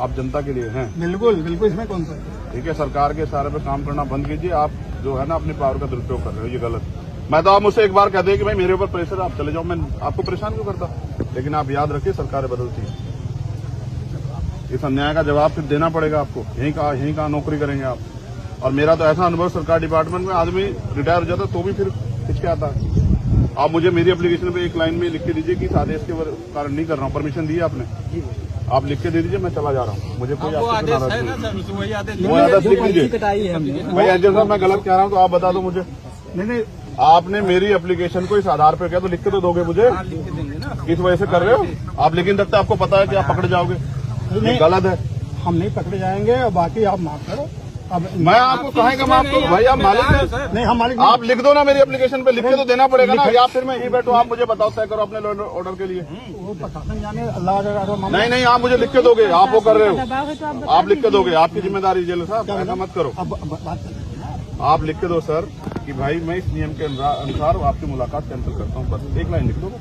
आप जनता के लिए हैं। बिल्कुल बिल्कुल, इसमें कौन सा। ठीक है, सरकार के इशारे पे काम करना बंद कीजिए। आप जो है ना अपनी पावर का दुरुपयोग कर रहे हो, ये गलत। मैं तो आप मुझसे एक बार कहते हैं कि भाई मेरे ऊपर प्रेशर, आप चले जाओ, मैं आपको परेशान क्यों करता। लेकिन आप याद रखिए, सरकारें बदलती हैं, इस अन्याय का जवाब फिर देना पड़ेगा आपको। यहीं कहाँ नौकरी करेंगे आप। और मेरा तो ऐसा अनुभव, सरकार डिपार्टमेंट में आदमी रिटायर हो जाता तो भी फिर हिचकिचाता है। आप मुझे मेरी एप्लीकेशन पे एक लाइन में लिख के दीजिए कि इस आदेश के कारण नहीं कर रहा हूँ, परमिशन दी आपने, आप लिख के दे दीजिए, मैं चला जा रहा हूँ। मुझे कोई आदेश है ना सर, वही आदेश लिख लीजिए। भाई एजेंट साहब, मैं गलत कह रहा हूँ तो आप बता दो मुझे। नहीं, आपने मेरी एप्लीकेशन को इस आधार पर किया तो लिख के तो दोगे मुझे, किस वजह से कर रहे हो आप। लेकिन तक आपको पता है कि आप पकड़े जाओगे, गलत है। हम नहीं पकड़े जाएंगे और बाकी आप माफ करो। अब मैं आपको कहेंगे माफ करो भाई, आप मालिक हैं। नहीं, हम मालिक। आप लिख दो ना मेरी एप्लीकेशन पे, लिख के तो देना पड़ेगा ना, या फिर मैं यहीं बैठूं, आप मुझे बताओ तय करो अपने ऑर्डर के लिए। वो प्रशासन जाने, अल्लाह। नहीं, आप मुझे लिख के दोगे, आप वो कर रहे हो, आप लिख के दोगे, आपकी जिम्मेदारी। जेल साहब ऐसा मत करो, आप लिख के दो सर कि भाई मैं इस नियम के अनुसार आपकी मुलाकात कैंसिल करता हूँ, बस एक लाइन लिख दो।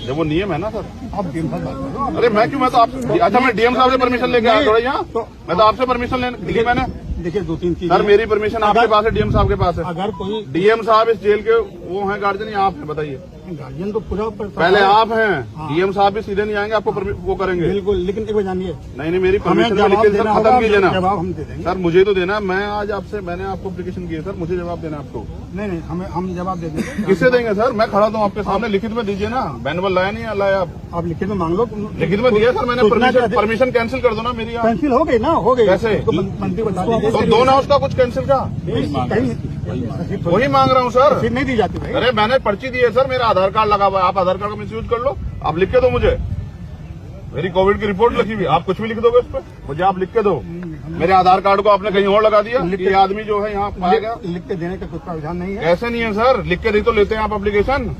जब वो नियम है ना सर। आप डीएम साहब, अरे मैं क्यों, मैं तो आप, अच्छा मैं डीएम साहब से परमिशन लेके आया थोड़ा यहाँ, मैं तो आपसे परमिशन लेने दी मैंने। देखिए 2-3 चीज सर, मेरी परमिशन आपके पास है, डीएम साहब के पास है। अगर कोई डीएम साहब इस जेल के वो हैं गार्जियन, या आप हैं, बताइए। गार्जियन तो पूरा पहले आप हैं, डीएम साहब भी सीधे नहीं आएंगे, आपको वो करेंगे। बिल्कुल, लेकिन एक बार जानिए, नहीं, मेरी परमिशन खत्म कीजिए ना। जवाब हम दे देंगे सर, मुझे तो देना, मैं आज आपसे, मैंने आपको एप्लीकेशन की है सर, मुझे जवाब देना आपको। नहीं, हम जवाब दे देंगे। किससे देंगे सर, मैं खड़ा हूँ आपके सामने, लिखित में दीजिए ना। मैनुअल लाया नहीं लाया आप लिखित में मांग लो। लिखित में दिया सर मैंने, परमिशन कैंसिल कर दो ना मेरी। कैंसिल हो गई ना, हो गई। कैसे? मंत्री बता दीजिए तो दो ना उसका कुछ कैंसिल का, वही मांग रहा हूँ सर। फिर नहीं दी जाती भाई। अरे मैंने पर्ची दी है सर, मेरा आधार कार्ड लगा हुआ है, आप आधार कार्ड का मिसयूज कर लो। आप लिख के दो मुझे, मेरी कोविड की रिपोर्ट लिखी हुई, आप कुछ भी लिख दोगे उस पर, मुझे आप लिख के दो। मेरे आधार कार्ड को आपने कहीं और लगा दिया, ये आदमी जो है यहाँ पाया गया। लिख के देने का कुछ प्रावधान नहीं है। ऐसे नहीं है सर, लिख के नहीं तो लेते हैं आप एप्लीकेशन,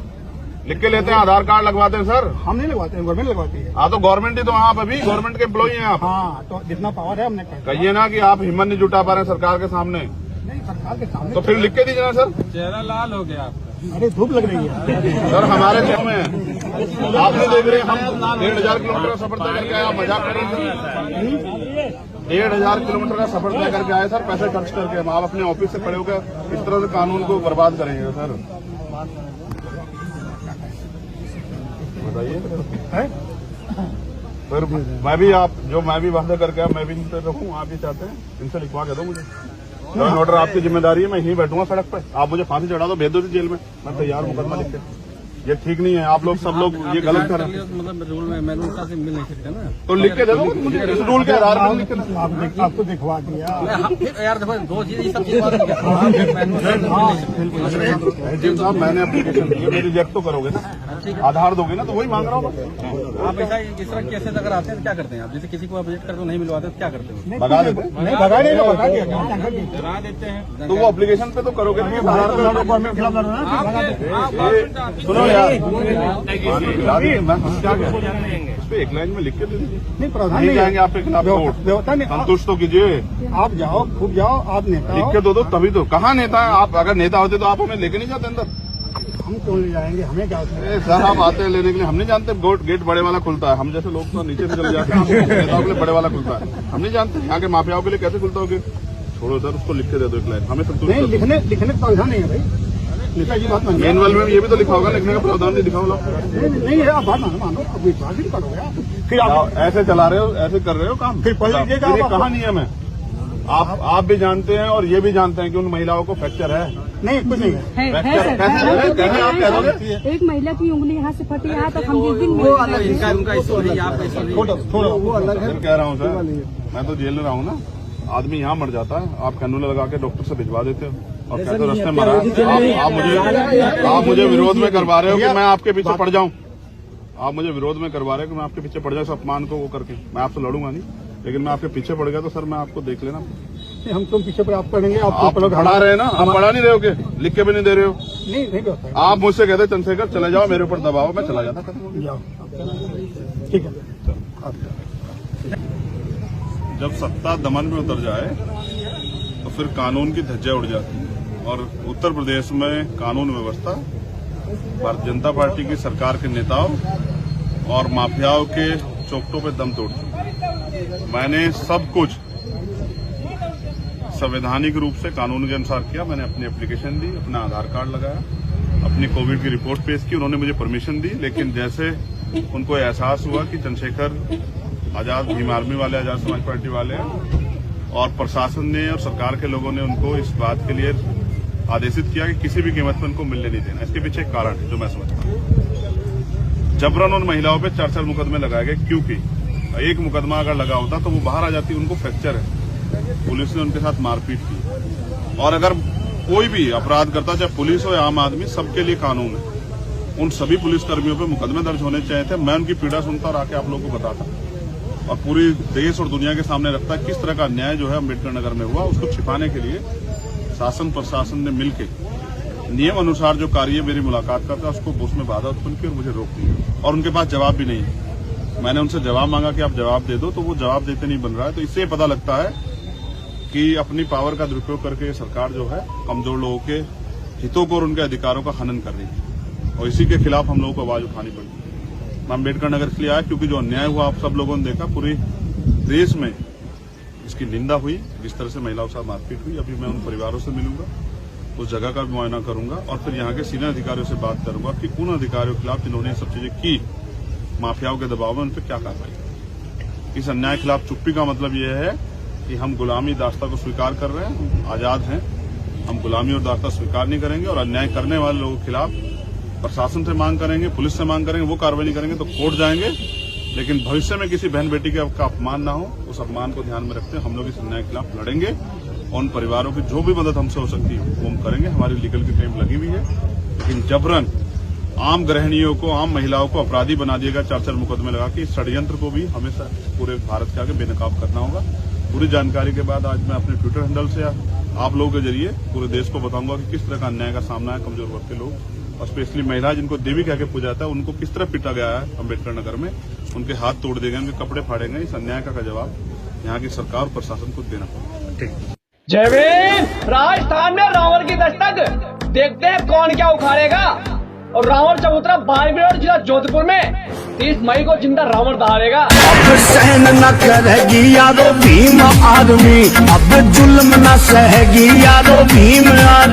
लिख के लेते हैं, आधार कार्ड लगवाते हैं सर। हम नहीं लगवाते हैं, गवर्नमेंट लगवाती है। हाँ तो गवर्नमेंट ही तो, आप अभी गवर्नमेंट के एम्प्लॉई हैं आप। हाँ, तो जितना पावर है हमने कहिए ना कि आप हिम्मत नहीं जुटा पा रहे हैं सरकार के सामने। नहीं, सरकार के सामने तो फिर लिख के दीजिए ना सर। चेहरा लाल हो गया आपका। अरे धूप लग रही है सर, हमारे क्षेत्र में आपने देख रहे हैं, हम 1500 किलोमीटर का सफर तय करके आए, आप मजाक कर रहे हैं। 1500 किलोमीटर का सफर तय करके आए सर, पैसे खर्च करके। हम आप अपने ऑफिस से खड़े होकर इस तरह से कानून को बर्बाद करेंगे सर, बताइए। सर मैं भी, आप जो मैं भी वादा करके आया, मैं भी इनसे रखूँ, आप भी चाहते हैं, इनसे लिखवा के दो मुझे। ऑर्डर आपकी जिम्मेदारी है, मैं यहीं बैठूंगा सड़क पे, आप मुझे फांसी चढ़ा दो, भेज दो जेल में, मैं तैयार मुकदमा लिख के। ये ठीक नहीं है, आप लोग सब लोग ये गलत कर रहे हैं। मतलब रूल में मैनुअल से मिल नहीं सकता ना, तो लिख के दे दो मुझे, इस रूल के आधार पर लिख के दो। आपको दिखवा दिया यार। देखो दो चीज, सब चीज एजेंट साहब, मैंने एप्लीकेशन दी है, मेरी रिजेक्ट तो करोगे ना, आधार दोगे ना, तो वही मांग रहा हूँ। आप ऐसा इस तरह केसेस अगर आते हैं तो क्या करते हैं आप? जैसे किसी को आप विजिट करते हो, नहीं मिलवाते तो क्या करते हो? भगा देते हैं। नहीं, भगा नहीं, डरा देते हैं। तो वो एप्लीकेशन पे तो करोगे नहीं, सुनो यार, मैं क्या कह रहा हूँ, उस पर एक लाइन में लिख के दे दीजिए। नहीं, प्रावधान नहीं नहीं जाएंगे आपके खिलाफ कोर्ट, व्यवस्था नहीं। संतुष्ट तो कीजिए। आप जाओ, खूब जाओ, आप नेता लिख के दो तभी तो। कहाँ नेता है आप? अगर नेता होते तो आप हमें लेके नहीं जाते अंदर। हम क्यों ले जाएंगे, हमें क्या होता है? सर, आप आते हैं लेने के लिए, हम नहीं जानते गेट बड़े वाला खुलता है। हम जैसे लोग तो नीचे से चले जाते हैं, नेताओं के लिए बड़े वाला खुलता है, हम नहीं जानते यहाँ के माफियाओं के लिए कैसे खुलता होगा। छोड़ो सर, उसको लिख के दे दो एक लाइन, हमें संतुष्ट। नहीं, लिखने का प्रावधान नहीं है भाई, नेता जी बात मानिए। मैनुअल में ये भी तो लिखा होगा, लिखने का प्रावधान नहीं लिखा होगा। नहीं है, आप बात मानो, अब विश्वास ही करोगे आप। फिर आप ऐसे चला रहे हो, ऐसे कर रहे हो काम, फिर पढ़ लीजिएगा। ये कहाँ नियम है? आप भी जानते हैं और ये भी जानते हैं कि उन महिलाओं को फ्रैक्चर है। नहीं, कुछ नहीं है कैसे आप कह दोगे? एक महिला की उंगली यहाँ से फटी है, तो हम जिस दिन उनका इशू नहीं, आपका इशू नहीं। थोड़ा वो अलग है। कह रहा हूँ सर, मैं तो जेल में रहा हूँ ना, आदमी यहाँ मर जाता है, आप कैनूल लगा के डॉक्टर से भिजवा देते हो और कहते हो रास्ते में मरा। आप मुझे विरोध में करवा रहे हो कि मैं आपके पीछे पड़ जाऊं। आप मुझे विरोध में करवा रहे हो कि मैं आपके पीछे पड़ जाऊं, अपमान को वो करके। मैं आपसे लड़ूंगा नहीं, लेकिन मैं आपके पीछे पड़ गया तो सर मैं आपको देख लेना। हम तुम पीछे पर आप पढ़ेंगे, आप पढ़ा रहे हैं ना, आप पढ़ा नहीं रहे हो के, लिख के भी नहीं दे रहे हो। नहीं, आप मुझसे कहते चंद्रशेखर चले जाओ, मेरे ऊपर दबाओ, मैं चला जाता। ठीक है। जब सत्ता दमन में उतर जाए तो फिर कानून की धज्जियां उड़ जाती है, और उत्तर प्रदेश में कानून व्यवस्था भारतीय जनता पार्टी की सरकार के नेताओं और माफियाओं के चौकटों पे दम तोड़ चुकी है। मैंने सब कुछ संवैधानिक रूप से कानून के अनुसार किया। मैंने अपनी एप्लीकेशन दी, अपना आधार कार्ड लगाया, अपनी कोविड की रिपोर्ट पेश की, उन्होंने मुझे परमिशन दी। लेकिन जैसे उनको एहसास हुआ कि चंद्रशेखर आजाद भीम आर्मी वाले, आजाद समाज पार्टी वाले और प्रशासन ने और सरकार के लोगों ने उनको इस बात के लिए आदेशित किया कि किसी भी कीमत पर उनको मिलने नहीं देना। इसके पीछे एक कारण है जो मैं समझता हूं। जबरन उन महिलाओं पे 4 मुकदमे लगाए गए, क्योंकि एक मुकदमा अगर लगा होता तो वो बाहर आ जाती, उनको फ्रैक्चर है। पुलिस ने उनके साथ मारपीट की। और अगर कोई भी अपराध करता, चाहे पुलिस हो या आम आदमी, सबके लिए कानून है। उन सभी पुलिसकर्मियों पे मुकदमे दर्ज होने चाहिए थे। मैं उनकी पीड़ा सुनता और आके आप लोगों को बताता और पूरी देश और दुनिया के सामने रखता किस तरह का अन्याय जो है अम्बेडकर नगर में हुआ। उसको छिपाने के लिए शासन प्रशासन ने मिलकर नियम अनुसार जो कार्य मेरी मुलाकात का था उसको उसमें बाधा उत्पन्न की और मुझे रोक दिया। और उनके पास जवाब भी नहीं है। मैंने उनसे जवाब मांगा कि आप जवाब दे दो, तो वो जवाब देते नहीं बन रहा है। तो इससे पता लगता है कि अपनी पावर का दुरुपयोग करके सरकार जो है कमजोर लोगों के हितों को और उनके अधिकारों का हनन कर रही है। और इसी के खिलाफ हम लोगों को आवाज उठानी पड़ी। मैं अम्बेडकर नगर इसलिए आया क्योंकि जो अन्याय हुआ आप सब लोगों ने देखा, पूरे देश में इसकी निंदा हुई। जिस तरह से महिलाओं के साथ मारपीट हुई, अभी मैं उन परिवारों से मिलूंगा, उस जगह का भी मुआयना करूंगा और फिर यहाँ के सीनियर अधिकारियों से बात करूंगा कि उन अधिकारियों के खिलाफ जिन्होंने ये सब चीजें की, माफियाओं के दबाव में, उन पर क्या कार्रवाई। इस अन्याय के खिलाफ चुप्पी का मतलब यह है कि हम गुलामी दास्ता को स्वीकार कर रहे हैं, हम आजाद हैं, हम गुलामी और दास्ता स्वीकार नहीं करेंगे। और अन्याय करने वाले लोगों के खिलाफ प्रशासन से मांग करेंगे, पुलिस से मांग करेंगे, वो कार्रवाई नहीं करेंगे तो कोर्ट जाएंगे। लेकिन भविष्य में किसी बहन बेटी का अपमान ना हो, उस अपमान को ध्यान में रखते हम लोग इस अन्याय के खिलाफ लड़ेंगे। और उन परिवारों की जो भी मदद हमसे हो सकती है वो हम करेंगे। हमारी लीगल की टीम लगी हुई है। लेकिन जबरन आम गृहिणियों को, आम महिलाओं को अपराधी बना दिएगा 4 मुकदमे लगा के, इस षड्यंत्र को भी हमेशा पूरे भारत के आगे बेनकाब करना होगा। पूरी जानकारी के बाद आज मैं अपने ट्विटर हैंडल से आप लोगों के जरिए पूरे देश को बताऊंगा कि किस तरह का अन्याय का सामना है कमजोर वर्ग के लोग और स्पेशली महिला जिनको देवी कह के पूजा जाता है, उनको किस तरह पीटा गया है अम्बेडकर नगर में। उनके हाथ तोड़ दिए गए, उनके कपड़े फाड़े गए। इस अन्याय का जवाब यहाँ की सरकार और प्रशासन को देना पड़ेगा। जय भीम। राजस्थान में रावण की दस्तक, देखते हैं कौन क्या उखाड़ेगा। और रावण चबूतरा बाड़मेर जिला जोधपुर में 30 मई को जिंदा रावण दहाड़ेगा। अब सहन न करेगी यारो भीम आर्मी, अब जुल्म न सहेगी यारो भीम आर्मी।